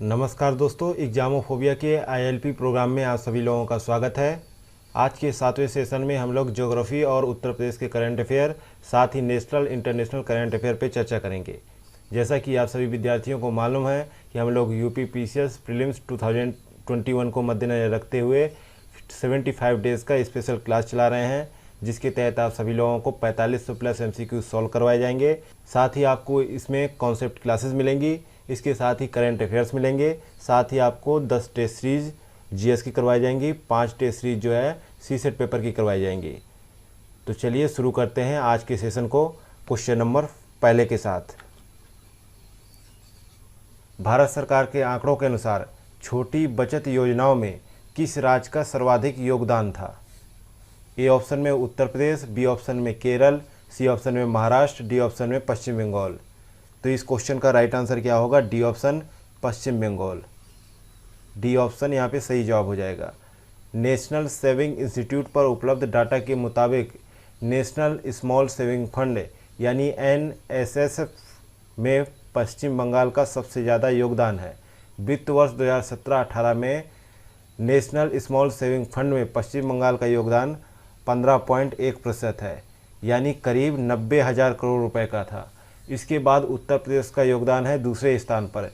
नमस्कार दोस्तों, एग्जामोफोबिया के आईएलपी प्रोग्राम में आप सभी लोगों का स्वागत है। आज के 7वें सेशन में हम लोग ज्योग्राफी और उत्तर प्रदेश के करंट अफेयर साथ ही नेशनल इंटरनेशनल करंट अफेयर पे चर्चा करेंगे। जैसा कि आप सभी विद्यार्थियों को मालूम है कि हम लोग यूपी पीसीएस प्रीलिम्स 2021 को मद्देनजर रखते हुए 75 डेज़ का स्पेशल क्लास चला रहे हैं, जिसके तहत आप सभी लोगों को 4500 प्लस MCQ सॉल्व करवाए जाएंगे। साथ ही आपको इसमें कॉन्सेप्ट क्लासेस मिलेंगी, इसके साथ ही करंट अफेयर्स मिलेंगे। साथ ही आपको 10 टेस्ट सीरीज जीएस की करवाई जाएंगी, 5 टेस्ट सीरीज जो है सीसेट पेपर की करवाई जाएंगी। तो चलिए शुरू करते हैं आज के सेशन को क्वेश्चन नंबर पहले के साथ। भारत सरकार के आंकड़ों के अनुसार छोटी बचत योजनाओं में किस राज्य का सर्वाधिक योगदान था? ए ऑप्शन में उत्तर प्रदेश, बी ऑप्शन में केरल, सी ऑप्शन में महाराष्ट्र, डी ऑप्शन में पश्चिम बंगाल। तो इस क्वेश्चन का राइट आंसर क्या होगा? डी ऑप्शन पश्चिम बंगाल। डी ऑप्शन यहाँ पे सही जवाब हो जाएगा। नेशनल सेविंग इंस्टीट्यूट पर उपलब्ध डाटा के मुताबिक नेशनल स्मॉल सेविंग फंड यानी NSSF में पश्चिम बंगाल का सबसे ज़्यादा योगदान है। वित्त वर्ष 2017-18 में नेशनल स्मॉल सेविंग फंड में पश्चिम बंगाल का योगदान 15.1% है, यानी करीब 90,000 करोड़ रुपए का था। इसके बाद उत्तर प्रदेश का योगदान है दूसरे स्थान पर।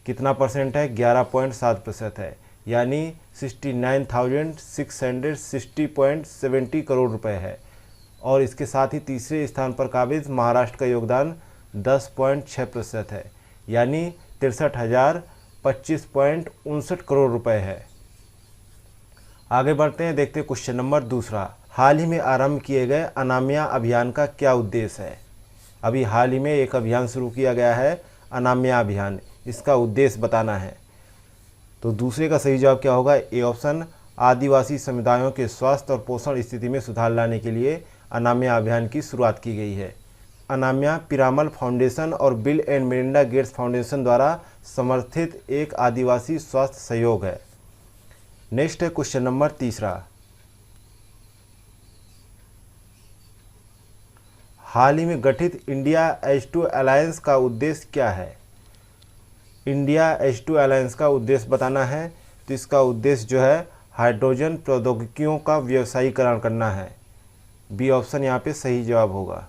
कितना परसेंट है? 11.7% है, यानी 69,660.70 करोड़ रुपए है। और इसके साथ ही तीसरे स्थान पर काबिज महाराष्ट्र का योगदान 10.6% है, यानी 63,025.59 करोड़ रुपए है। आगे बढ़ते हैं, देखते हैं क्वेश्चन नंबर दूसरा। हाल ही में आरंभ किए गए अनाम्या अभियान का क्या उद्देश्य है? अभी हाल ही में एक अभियान शुरू किया गया है, अनाम्या अभियान। इसका उद्देश्य बताना है। तो दूसरे का सही जवाब क्या होगा? ए ऑप्शन आदिवासी समुदायों के स्वास्थ्य और पोषण स्थिति में सुधार लाने के लिए अनाम्या अभियान की शुरुआत की गई है। अनाम्या पिरामल फाउंडेशन और bill and Melinda Gates foundation द्वारा समर्थित एक आदिवासी स्वास्थ्य सहयोग है। नेक्स्ट है क्वेश्चन नंबर तीसरा। हाल ही में गठित इंडिया H2 अलायंस का उद्देश्य क्या है? इंडिया H2 अलायंस का उद्देश्य बताना है। तो इसका उद्देश्य जो है हाइड्रोजन प्रौद्योगिकियों का व्यवसायीकरण करना है। बी ऑप्शन यहाँ पे सही जवाब होगा।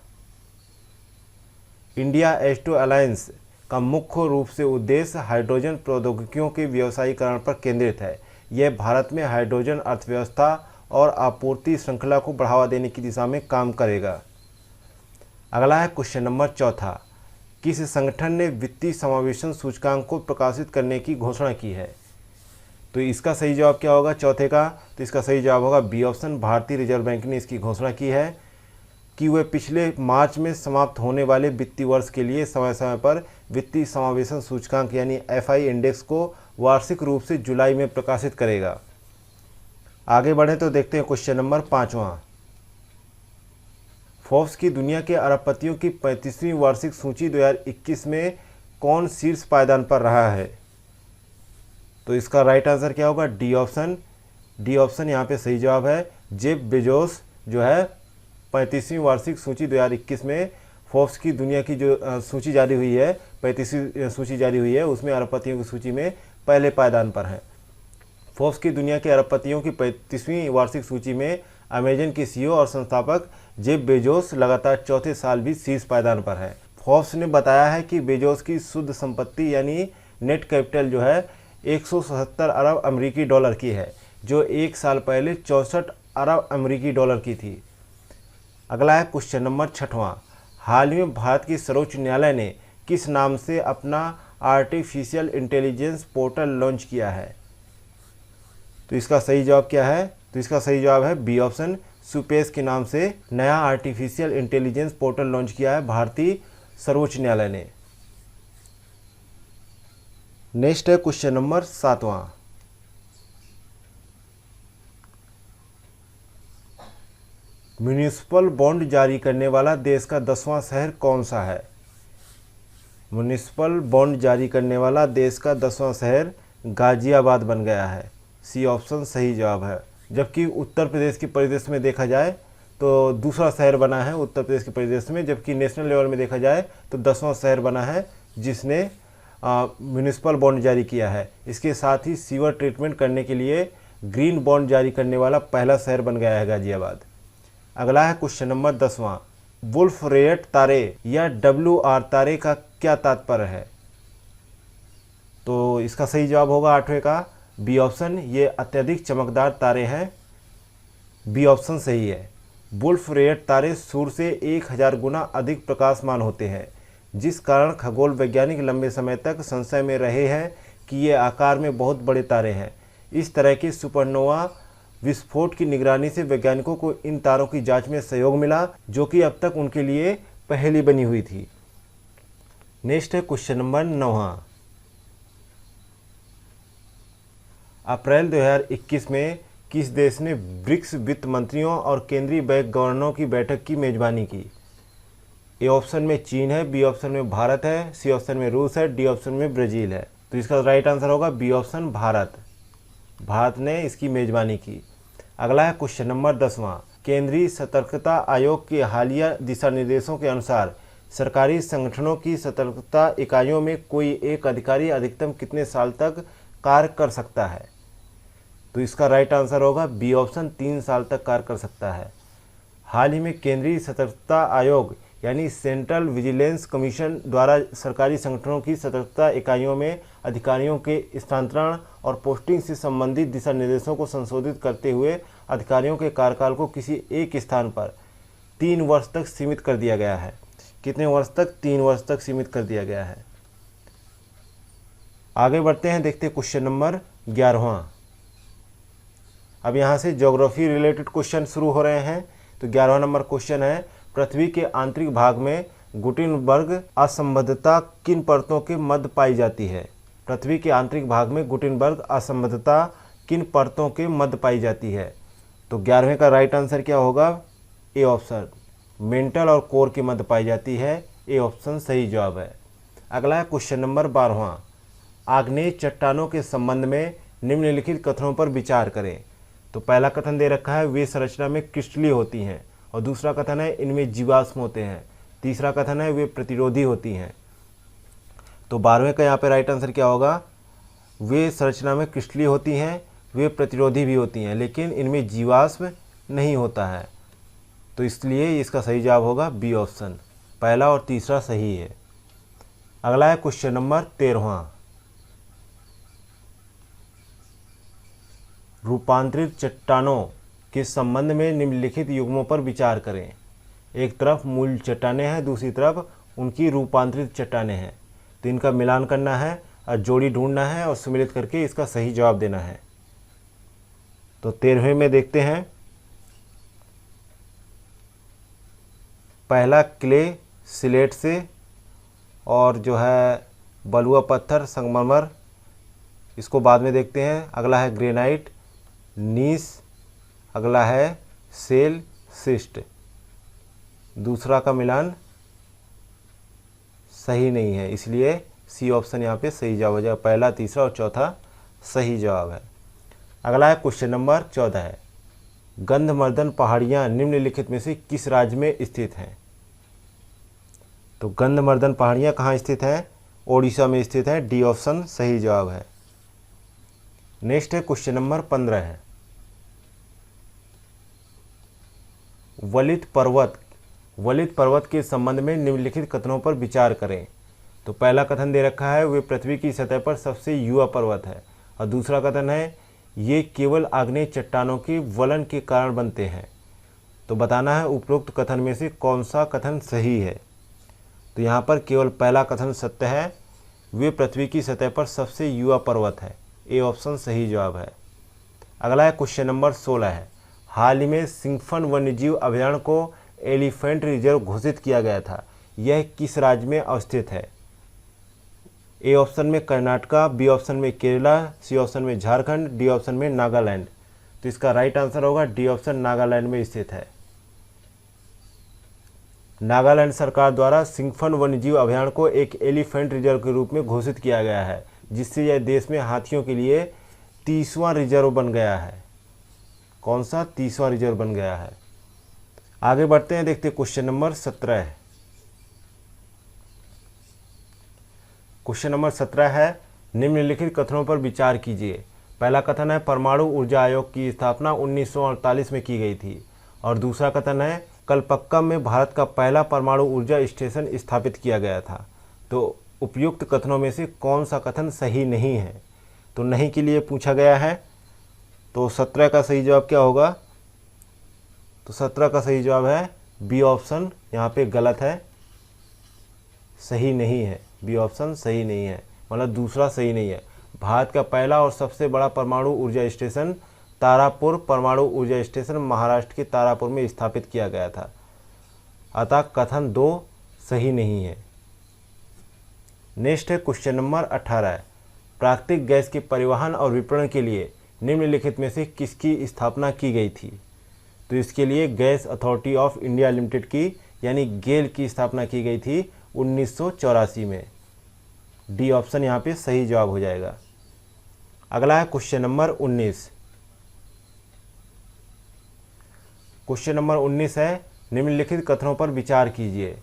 इंडिया H2 अलायंस का मुख्य रूप से उद्देश्य हाइड्रोजन प्रौद्योगिकियों के व्यवसायीकरण पर केंद्रित है। यह भारत में हाइड्रोजन अर्थव्यवस्था और आपूर्ति श्रृंखला को बढ़ावा देने की दिशा में काम करेगा। अगला है क्वेश्चन नंबर चौथा। किस संगठन ने वित्तीय समावेशन सूचकांक को प्रकाशित करने की घोषणा की है? तो इसका सही जवाब क्या होगा चौथे का? तो इसका सही जवाब होगा बी ऑप्शन, भारतीय रिजर्व बैंक ने इसकी घोषणा की है कि वे पिछले मार्च में समाप्त होने वाले वित्तीय वर्ष के लिए समय समय पर वित्तीय समावेशन सूचकांक यानी FI इंडेक्स को वार्षिक रूप से जुलाई में प्रकाशित करेगा। आगे बढ़ें तो देखते हैं क्वेश्चन नंबर पाँचवां। फोर्ब्स की दुनिया के अरबपतियों की 35वीं वार्षिक सूची 2021 में कौन शीर्ष पायदान पर रहा है? तो इसका राइट आंसर क्या होगा? D option. डी ऑप्शन यहाँ पे सही जवाब है। जेफ बेजोस जो है 35वीं वार्षिक सूची 2021 में फोर्ब्स की दुनिया की जो सूची जारी हुई है, 35वीं सूची जारी हुई है, उसमें अरबपतियों की सूची में पहले पायदान पर है। फोर्ब्स की दुनिया के अरबपतियों की 35वीं वार्षिक सूची में अमेजन के CEO और संस्थापक जेफ बेजोस लगातार चौथे साल भी शीर्ष पायदान पर है। फोर्ब्स ने बताया है कि बेजोस की शुद्ध संपत्ति यानी नेट कैपिटल जो है 177 अरब अमेरिकी डॉलर की है, जो एक साल पहले 64 अरब अमेरिकी डॉलर की थी। अगला है क्वेश्चन नंबर छठवां। हाल ही में भारत की सर्वोच्च न्यायालय ने किस नाम से अपना आर्टिफिशियल इंटेलिजेंस पोर्टल लॉन्च किया है? तो इसका सही जवाब क्या है? तो इसका सही जवाब है बी ऑप्शन, सुपेस के नाम से नया आर्टिफिशियल इंटेलिजेंस पोर्टल लॉन्च किया है भारतीय सर्वोच्च न्यायालय ने। नेक्स्ट है क्वेश्चन नंबर सातवां। म्युनिसिपल बॉन्ड जारी करने वाला देश का 10वां शहर कौन सा है? म्युनिसिपल बॉन्ड जारी करने वाला देश का 10वां शहर गाजियाबाद बन गया है। सी ऑप्शन सही जवाब है। जबकि उत्तर प्रदेश के परिदृश्य में देखा जाए तो दूसरा शहर बना है उत्तर प्रदेश के परिदृश्य में, जबकि नेशनल लेवल में देखा जाए तो 10वां शहर बना है जिसने म्यूनिसिपल बॉन्ड जारी किया है। इसके साथ ही सीवर ट्रीटमेंट करने के लिए ग्रीन बॉन्ड जारी करने वाला पहला शहर बन गया है गाजियाबाद। अगला है क्वेश्चन नंबर 10वां, वुल्फ रेयट तारे या WR तारे का क्या तात्पर्य है? तो इसका सही जवाब होगा 8वें का बी ऑप्शन, ये अत्यधिक चमकदार तारे हैं। बी ऑप्शन सही है। वुल्फ रेयट तारे सूर्य से 1000 गुना अधिक प्रकाशमान होते हैं, जिस कारण खगोल वैज्ञानिक लंबे समय तक संशय में रहे हैं कि ये आकार में बहुत बड़े तारे हैं। इस तरह के सुपरनोवा विस्फोट की निगरानी से वैज्ञानिकों को इन तारों की जांच में सहयोग मिला, जो कि अब तक उनके लिए पहेली बनी हुई थी। नेक्स्ट है क्वेश्चन नंबर 9वां, अप्रैल 2021 में किस देश ने ब्रिक्स वित्त मंत्रियों और केंद्रीय बैंक गवर्नरों की बैठक की मेजबानी की? ए ऑप्शन में चीन है, बी ऑप्शन में भारत है, सी ऑप्शन में रूस है, डी ऑप्शन में ब्राज़ील है। तो इसका राइट आंसर होगा बी ऑप्शन भारत। भारत ने इसकी मेजबानी की। अगला है क्वेश्चन नंबर 10वां, केंद्रीय सतर्कता आयोग के हालिया दिशा निर्देशों के अनुसार सरकारी संगठनों की सतर्कता इकाइयों में कोई एक अधिकारी अधिकतम कितने साल तक कार्य कर सकता है? तो इसका राइट आंसर होगा बी ऑप्शन, 3 साल तक कार्य कर सकता है। हाल ही में केंद्रीय सतर्कता आयोग यानी सेंट्रल विजिलेंस कमीशन द्वारा सरकारी संगठनों की सतर्कता इकाइयों में अधिकारियों के स्थानांतरण और पोस्टिंग से संबंधित दिशा निर्देशों को संशोधित करते हुए अधिकारियों के कार्यकाल को किसी एक स्थान पर 3 वर्ष तक सीमित कर दिया गया है। कितने वर्ष तक? 3 वर्ष तक सीमित कर दिया गया है। आगे बढ़ते हैं, देखते हैं क्वेश्चन नंबर 11वां। अब यहाँ से ज्योग्राफी रिलेटेड क्वेश्चन शुरू हो रहे हैं। तो 11वां नंबर क्वेश्चन है, पृथ्वी के आंतरिक भाग में गुटेनबर्ग असंबद्धता किन परतों के मध्य पाई जाती है? पृथ्वी के आंतरिक भाग में गुटेनबर्ग असंबद्धता किन परतों के मध्य पाई जाती है? तो 11वें का राइट आंसर क्या होगा? ए ऑप्शन, मेंटल और कोर के मध्य पाई जाती है। ए ऑप्शन सही जवाब है। अगला है क्वेश्चन नंबर 12वां, आग्नेय चट्टानों के संबंध में निम्नलिखित कथनों पर विचार करें। तो पहला कथन दे रखा है, वे संरचना में क्रिस्टलीय होती हैं, और दूसरा कथन है इनमें जीवाश्म होते हैं। तीसरा कथन है वे प्रतिरोधी होती हैं। तो 12वें का यहाँ पे राइट आंसर क्या होगा? वे संरचना में क्रिस्टलीय होती हैं, वे प्रतिरोधी भी होती हैं, लेकिन इनमें जीवाश्म नहीं होता है। तो इसलिए इसका सही जवाब होगा बी ऑप्शन, पहला और तीसरा सही है। अगला है क्वेश्चन नंबर 13वां, रूपांतरित चट्टानों के संबंध में निम्नलिखित युग्मों पर विचार करें। एक तरफ मूल चट्टानें हैं, दूसरी तरफ उनकी रूपांतरित चट्टानें हैं। तो इनका मिलान करना है और जोड़ी ढूंढना है और सम्मिलित करके इसका सही जवाब देना है। तो 13वें में देखते हैं, पहला क्ले सिलेट से, और जो है बलुआ पत्थर संगमरमर, इसको बाद में देखते हैं। अगला है ग्रेनाइट नीस, अगला है सेल सिस्ट। दूसरा का मिलान सही नहीं है, इसलिए सी ऑप्शन यहाँ पे सही जवाब हो जाएगा। पहला, तीसरा और चौथा सही जवाब है। अगला है क्वेश्चन नंबर 14 है, गंधमर्दन पहाड़ियाँ निम्नलिखित में से किस राज्य में स्थित हैं? तो गंधमर्दन पहाड़ियाँ कहाँ स्थित हैं? ओडिशा में स्थित है। डी ऑप्शन सही जवाब है। नेक्स्ट है क्वेश्चन नंबर 15 है, वलित पर्वत के संबंध में निम्नलिखित कथनों पर विचार करें। तो पहला कथन दे रखा है, वे पृथ्वी की सतह पर सबसे युवा पर्वत है, और दूसरा कथन है ये केवल आग्नेय चट्टानों के वलन के कारण बनते हैं। तो बताना है उपरोक्त कथन में से कौन सा कथन सही है। तो यहाँ पर केवल पहला कथन सत्य है, वे पृथ्वी की सतह पर सबसे युवा पर्वत है। ए ऑप्शन सही जवाब है। अगला है क्वेश्चन नंबर 16 है, हाल ही में सिंघफन वन्यजीव अभयारण्य को एलिफेंट रिजर्व घोषित किया गया था, यह किस राज्य में अवस्थित है? ए ऑप्शन में कर्नाटका, बी ऑप्शन में केरला, सी ऑप्शन में झारखंड, डी ऑप्शन में नागालैंड। तो इसका राइट आंसर होगा डी ऑप्शन, नागालैंड में स्थित है। नागालैंड सरकार द्वारा सिंघफन वन्यजीव अभयारण्य को एक एलिफेंट रिजर्व के रूप में घोषित किया गया है, जिससे यह देश में हाथियों के लिए 30वां रिजर्व बन गया है। कौन सा? 30वां रिजर्व बन गया है। आगे बढ़ते हैं, देखते हैं क्वेश्चन नंबर 17 है, क्वेश्चन नंबर 17 है, निम्नलिखित कथनों पर विचार कीजिए। पहला कथन है परमाणु ऊर्जा आयोग की स्थापना 1948 में की गई थी। और दूसरा कथन है कलपक्कम में भारत का पहला परमाणु ऊर्जा स्टेशन स्थापित किया गया था। तो उपयुक्त कथनों में से कौन सा कथन सही नहीं है? तो नहीं के लिए पूछा गया है। तो 17 का सही जवाब क्या होगा? तो 17 का सही जवाब है बी ऑप्शन, यहाँ पे गलत है, सही नहीं है। बी ऑप्शन सही नहीं है, मतलब दूसरा सही नहीं है। भारत का पहला और सबसे बड़ा परमाणु ऊर्जा स्टेशन तारापुर परमाणु ऊर्जा स्टेशन महाराष्ट्र के तारापुर में स्थापित किया गया था। अतः कथन 2 सही नहीं है। नेक्स्ट है क्वेश्चन नंबर 18, प्राकृतिक गैस के परिवहन और विपणन के लिए निम्नलिखित में से किसकी स्थापना की गई थी? तो इसके लिए gas authority of India limited की यानी गेल की स्थापना की गई थी 1984 में। डी ऑप्शन यहाँ पे सही जवाब हो जाएगा। अगला है क्वेश्चन नंबर 19। क्वेश्चन नंबर 19 है, निम्नलिखित कथनों पर विचार कीजिए।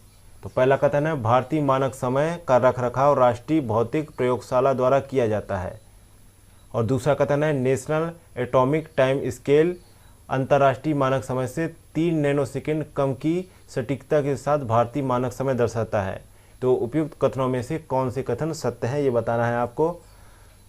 तो पहला कथन है भारतीय मानक समय का रखरखाव राष्ट्रीय भौतिक प्रयोगशाला द्वारा किया जाता है। और दूसरा कथन है नेशनल एटॉमिक टाइम स्केल अंतर्राष्ट्रीय मानक समय से 3 नैनोसेकंड कम की सटीकता के साथ भारतीय मानक समय दर्शाता है। तो उपयुक्त कथनों में से कौन से कथन सत्य है, ये बताना है आपको।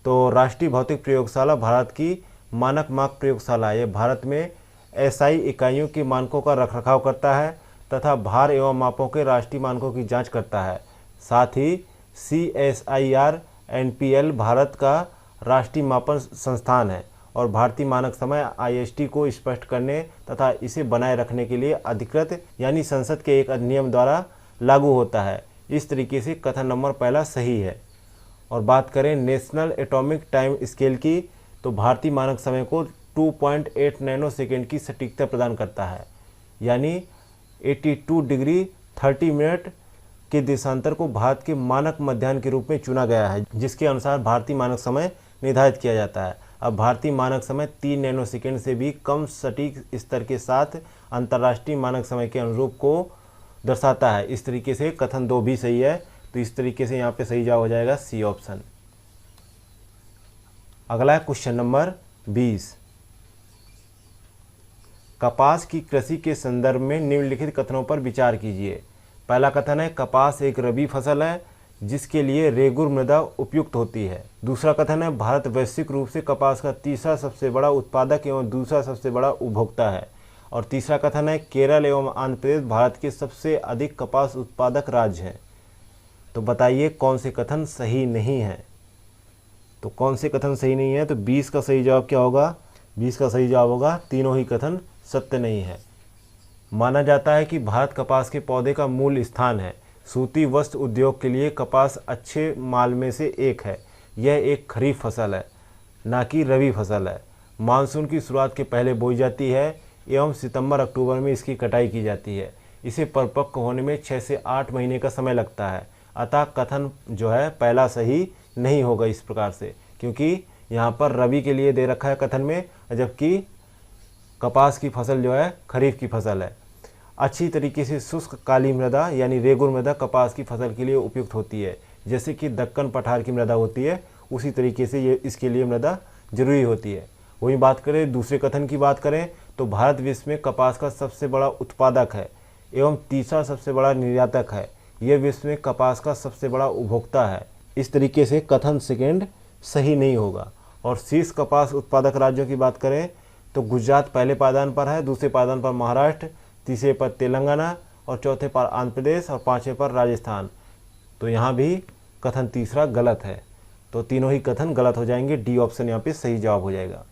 तो राष्ट्रीय भौतिक प्रयोगशाला भारत की मानक माप प्रयोगशाला है। भारत में एसआई इकाइयों के मानकों का रखरखाव करता है तथा भार एवं मापों के राष्ट्रीय मानकों की जांच करता है। साथ ही CSIR NPL भारत का राष्ट्रीय मापन संस्थान है और भारतीय मानक समय IST को स्पष्ट करने तथा इसे बनाए रखने के लिए अधिकृत यानी संसद के एक अधिनियम द्वारा लागू होता है। इस तरीके से कथन नंबर पहला सही है। और बात करें नेशनल एटॉमिक टाइम स्केल की, तो भारतीय मानक समय को 2.8 नैनोसेकंड की सटीकता प्रदान करता है, यानी 82 डिग्री 30 मिनट के देशांतर को भारत के मानक मध्याह्न के रूप में चुना गया है, जिसके अनुसार भारतीय मानक समय निर्धारित किया जाता है। अब भारतीय मानक समय 3 नैनोसेकंड से भी कम सटीक स्तर के साथ अंतर्राष्ट्रीय मानक समय के अनुरूप को दर्शाता है। इस तरीके से कथन 2 भी सही है। तो इस तरीके से यहाँ पे सही जवाब हो जाएगा सी ऑप्शन। अगला है क्वेश्चन नंबर 20, कपास की कृषि के संदर्भ में निम्नलिखित कथनों पर विचार कीजिए। पहला कथन है कपास एक रबी फसल है जिसके लिए रेगुर मृदा उपयुक्त होती है। दूसरा कथन है भारत वैश्विक रूप से कपास का तीसरा सबसे बड़ा उत्पादक एवं दूसरा सबसे बड़ा उपभोक्ता है। और तीसरा कथन है केरल एवं आंध्र प्रदेश भारत के सबसे अधिक कपास उत्पादक राज्य हैं। तो बताइए कौन से कथन सही नहीं है? तो कौन से कथन सही नहीं है? तो 20 का सही जवाब क्या होगा? 20 का सही जवाब होगा तीनों ही कथन सत्य नहीं है। माना जाता है कि भारत कपास के पौधे का मूल स्थान है। सूती वस्त्र उद्योग के लिए कपास अच्छे माल में से एक है। यह एक खरीफ फसल है, ना कि रबी फसल है। मानसून की शुरुआत के पहले बोई जाती है एवं सितंबर-अक्टूबर में इसकी कटाई की जाती है। इसे परिपक्व होने में 6 से 8 महीने का समय लगता है। अतः कथन जो है पहला सही नहीं होगा इस प्रकार से, क्योंकि यहाँ पर रबी के लिए दे रखा है कथन में, जबकि कपास की फसल जो है खरीफ की फसल है। अच्छी तरीके से शुष्क काली मृदा यानी रेगुर मृदा कपास की फसल के लिए उपयुक्त होती है। जैसे कि दक्कन पठार की मृदा होती है, उसी तरीके से ये इसके लिए मृदा जरूरी होती है। वहीं बात करें दूसरे कथन की बात करें तो भारत विश्व में कपास का सबसे बड़ा उत्पादक है एवं तीसरा सबसे बड़ा निर्यातक है। यह विश्व में कपास का सबसे बड़ा उपभोक्ता है। इस तरीके से कथन सेकेंड सही नहीं होगा। और शीर्ष कपास उत्पादक राज्यों की बात करें तो गुजरात पहले पायदान पर है, दूसरे पायदान पर महाराष्ट्र, तीसरे पर तेलंगाना और चौथे पर आंध्र प्रदेश और पांचवें पर राजस्थान। तो यहाँ भी कथन तीसरा गलत है। तो तीनों ही कथन गलत हो जाएंगे। डी ऑप्शन यहाँ पे सही जवाब हो जाएगा।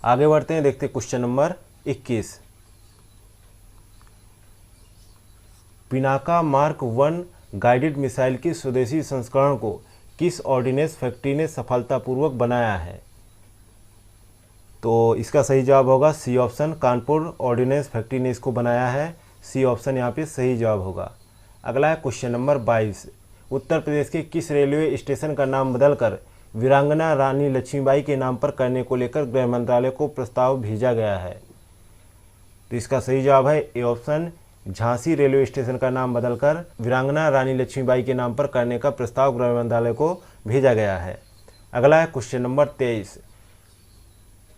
आगे बढ़ते हैं, देखते हैं question number 21। Pinaka mark 1 guided missile के स्वदेशी संस्करण को किस ऑर्डिनेंस फैक्ट्री ने सफलतापूर्वक बनाया है? तो इसका सही जवाब होगा C option, Kanpur ordnance factory ने इसको बनाया है। सी ऑप्शन यहाँ पे सही जवाब होगा। अगला है क्वेश्चन नंबर 22, उत्तर प्रदेश के किस रेलवे स्टेशन का नाम बदलकर वीरांगना रानी लक्ष्मीबाई के नाम पर करने को लेकर गृह मंत्रालय को प्रस्ताव भेजा गया है? तो इसका सही जवाब है A option, Jhansi railway station का नाम बदलकर वीरांगना रानी लक्ष्मीबाई के नाम पर करने का प्रस्ताव गृह मंत्रालय को भेजा गया है। अगला है question number 23।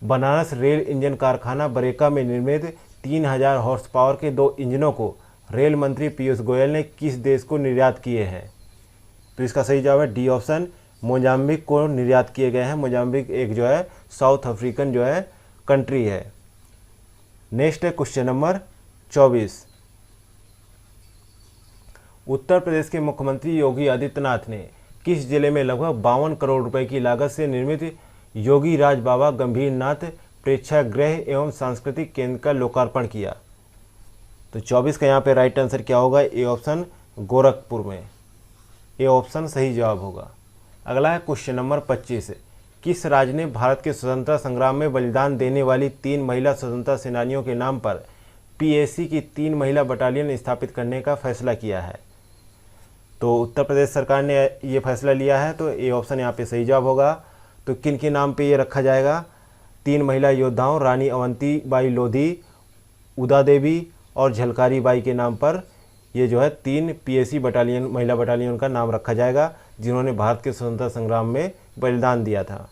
Banaras rail engine कारखाना बरेका में निर्मित 3000 हॉर्स पावर के 2 इंजनों को रेल मंत्री पीयूष गोयल ने किस देश को निर्यात किए हैं? तो इसका सही जवाब है डी ऑप्शन, मोजाम्बिक को निर्यात किए गए हैं। मोजाम्बिक एक जो है साउथ अफ्रीकन जो है कंट्री है। नेक्स्ट है क्वेश्चन नंबर 24। उत्तर प्रदेश के मुख्यमंत्री योगी आदित्यनाथ ने किस जिले में लगभग 52 करोड़ रुपए की लागत से निर्मित योगी राज बाबा गंभीरनाथ प्रेक्षागृह एवं सांस्कृतिक केंद्र का लोकार्पण किया? तो 24 का यहाँ पे राइट आंसर क्या होगा? ए ऑप्शन, गोरखपुर में। ए ऑप्शन सही जवाब होगा। अगला है क्वेश्चन नंबर 25। किस राज्य ने भारत के स्वतंत्रता संग्राम में बलिदान देने वाली 3 महिला स्वतंत्रता सेनानियों के नाम पर पीएसी की 3 महिला बटालियन स्थापित करने का फैसला किया है? तो उत्तर प्रदेश सरकार ने ये फैसला लिया है, तो ए ऑप्शन यहाँ पे सही जवाब होगा। तो किन के नाम पे ये रखा जाएगा? 3 महिला योद्धाओं रानी अवंती बाई लोधी, उदा देवी और झलकारी बाई के नाम पर ये जो है 3 पीएसी बटालियन महिला बटालियन का नाम रखा जाएगा, जिन्होंने भारत के स्वतंत्रता संग्राम में बलिदान दिया था।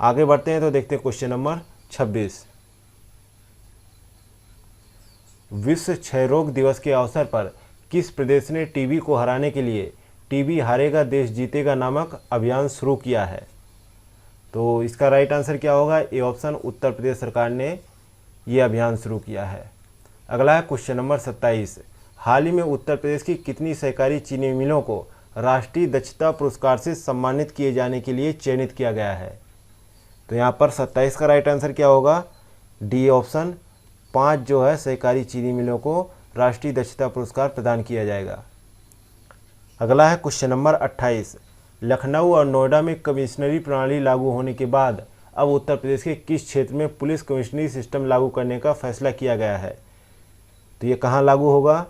आगे बढ़ते हैं तो देखते हैं क्वेश्चन नंबर 26। विश्व क्षय रोग दिवस के अवसर पर किस प्रदेश ने टीबी को हराने के लिए टीबी हारेगा देश जीतेगा नामक अभियान शुरू किया है? तो इसका राइट आंसर क्या होगा? ए ऑप्शन, उत्तर प्रदेश सरकार ने ये अभियान शुरू किया है। अगला है क्वेश्चन नंबर 27। हाल ही में उत्तर प्रदेश की कितनी सहकारी चीनी मिलों को राष्ट्रीय दक्षता पुरस्कार से सम्मानित किए जाने के लिए चयनित किया गया है? तो यहाँ पर 27 का राइट आंसर क्या होगा? डी ऑप्शन, 5 जो है सहकारी चीनी मिलों को राष्ट्रीय दक्षता पुरस्कार प्रदान किया जाएगा। अगला है क्वेश्चन नंबर 28। लखनऊ और नोएडा में कमिश्नरी प्रणाली लागू होने के बाद अब उत्तर प्रदेश के किस क्षेत्र में पुलिस कमिश्नरी सिस्टम लागू करने का फैसला किया गया है? तो ये कहाँ लागू होगा?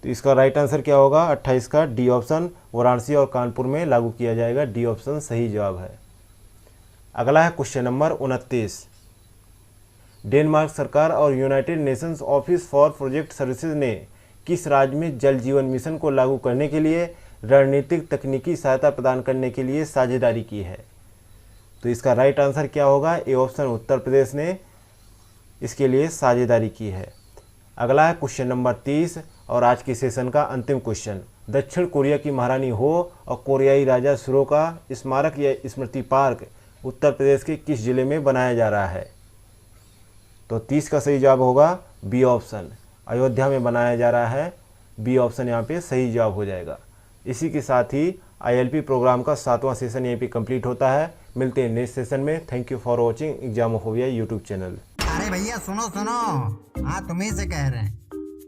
तो इसका राइट आंसर क्या होगा? 28 का डी ऑप्शन, वाराणसी और कानपुर में लागू किया जाएगा। डी ऑप्शन सही जवाब है। अगला है क्वेश्चन नंबर 29। डेनमार्क सरकार और United Nations office for project services ने किस राज्य में जल जीवन मिशन को लागू करने के लिए रणनीतिक तकनीकी सहायता प्रदान करने के लिए साझेदारी की है? तो इसका राइट आंसर क्या होगा? ए ऑप्शन, उत्तर प्रदेश ने इसके लिए साझेदारी की है। अगला है क्वेश्चन नंबर 30 और आज के सेशन का अंतिम क्वेश्चन। दक्षिण कोरिया की महारानी हो और कोरियाई राजा शुरो का स्मारक या स्मृति पार्क उत्तर प्रदेश के किस जिले में बनाया जा रहा है? तो 30 का सही जवाब होगा बी ऑप्शन, अयोध्या में बनाया जा रहा है। बी ऑप्शन यहाँ पे सही जवाब हो जाएगा। इसी के साथ ही ILP प्रोग्राम का 7वां सेशन यहीं पे कंप्लीट होता है। मिलते हैं नेक्स्ट सेशन में। Thank you for watching Examophobia YouTube channel. अरे भैया सुनो सुनो, हाँ तुम्ही से कह रहे हैं।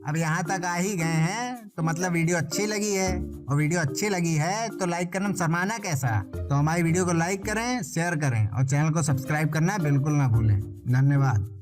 अब यहाँ तक आ ही गए हैं तो मतलब वीडियो अच्छी लगी है, और वीडियो अच्छी लगी है तो लाइक करना शर्माना कैसा? तो हमारी वीडियो को लाइक करें, शेयर करें और चैनल को सब्सक्राइब करना बिल्कुल ना भूलें। धन्यवाद।